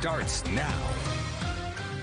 starts now.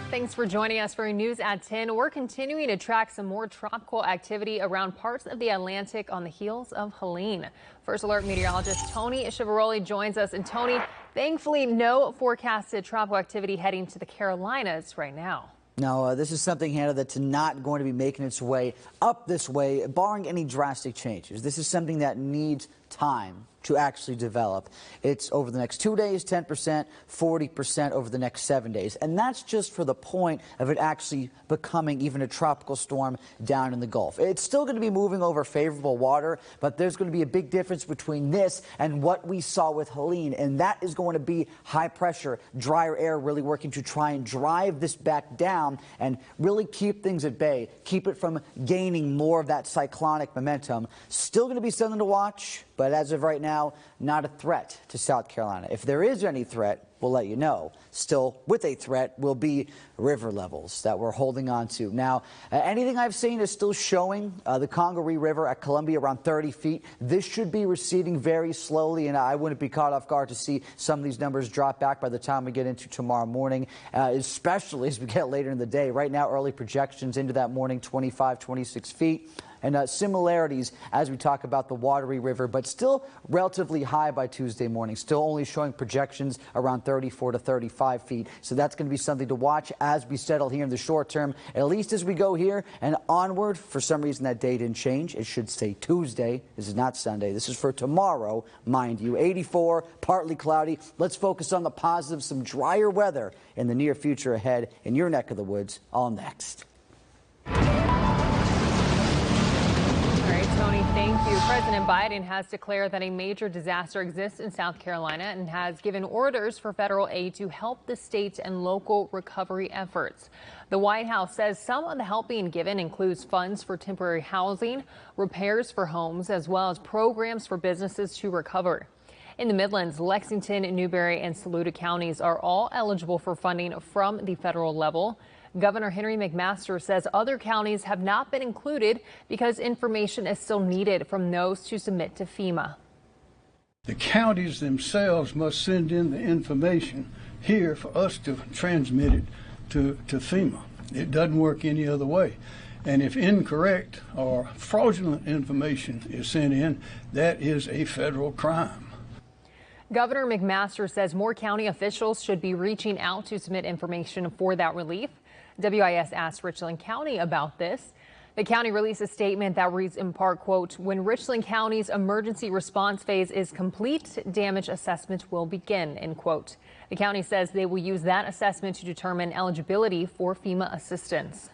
Thanks for joining us for News at 10. We're continuing to track some more tropical activity around parts of the Atlantic on the heels of Helene. First Alert meteorologist Tony Chiavaroli joins us. And Tony, thankfully, no forecasted tropical activity heading to the Carolinas right now. No, this is something, Hannah, that's not going to be making its way up this way, barring any drastic changes. This is something that needs time to actually develop. It's over the next 2 days, 10%, 40% over the next 7 days. And that's just for the point of it actually becoming even a tropical storm down in the Gulf. It's still going to be moving over favorable water, but there's going to be a big difference between this and what we saw with Helene. And that is going to be high pressure, drier air really working to try and drive this back down and really keep things at bay, keep it from gaining more of that cyclonic momentum. Still going to be something to watch, but as of right now, not a threat to South Carolina. If there is any threat, we'll let you know. Still, with a threat will be river levels that we're holding on to. Now, anything I've seen is still showing the Congaree River at Columbia around 30 feet. This should be receding very slowly, and I wouldn't be caught off guard to see some of these numbers drop back by the time we get into tomorrow morning, especially as we get later in the day. Right now, early projections into that morning, 25, 26 feet. And similarities as we talk about the watery river, but still relatively high by Tuesday morning. Still only showing projections around 34 to 35 feet. So that's going to be something to watch as we settle here in the short term, at least as we go here and onward. For some reason, that day didn't change. It should say Tuesday. This is not Sunday. This is for tomorrow, mind you. 84, partly cloudy. Let's focus on the positives. Some drier weather in the near future ahead in your neck of the woods. All next. Tony, thank you. President Biden has declared that a major disaster exists in South Carolina and has given orders for federal aid to help the state and local recovery efforts. The White House says some of the help being given includes funds for temporary housing, repairs for homes, as well as programs for businesses to recover. In the Midlands, Lexington, Newberry, and Saluda counties are all eligible for funding from the federal level. Governor Henry McMaster says other counties have not been included because information is still needed from those to submit to FEMA. The counties themselves must send in the information here for us to transmit it to FEMA. It doesn't work any other way. And if incorrect or fraudulent information is sent in, that is a federal crime. Governor McMaster says more county officials should be reaching out to submit information for that relief. WIS asked Richland County about this. The county released a statement that reads in part, quote, "When Richland County's emergency response phase is complete, damage assessment will begin," end quote. The county says they will use that assessment to determine eligibility for FEMA assistance.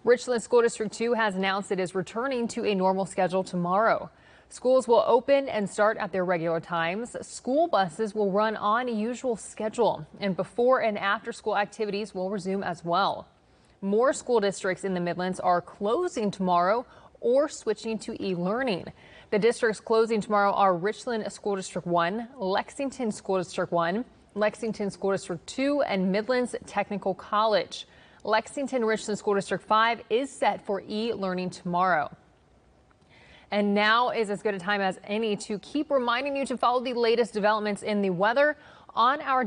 Richland School District 2 has announced it is returning to a normal schedule tomorrow. Schools will open and start at their regular times. School buses will run on usual schedule, and before and after school activities will resume as well. More school districts in the Midlands are closing tomorrow or switching to e-learning. The districts closing tomorrow are Richland School District 1, Lexington School District 1, Lexington School District 2, and Midlands Technical College. Lexington Richland School District 5 is set for e-learning tomorrow. And now is as good a time as any to keep reminding you to follow the latest developments in the weather on our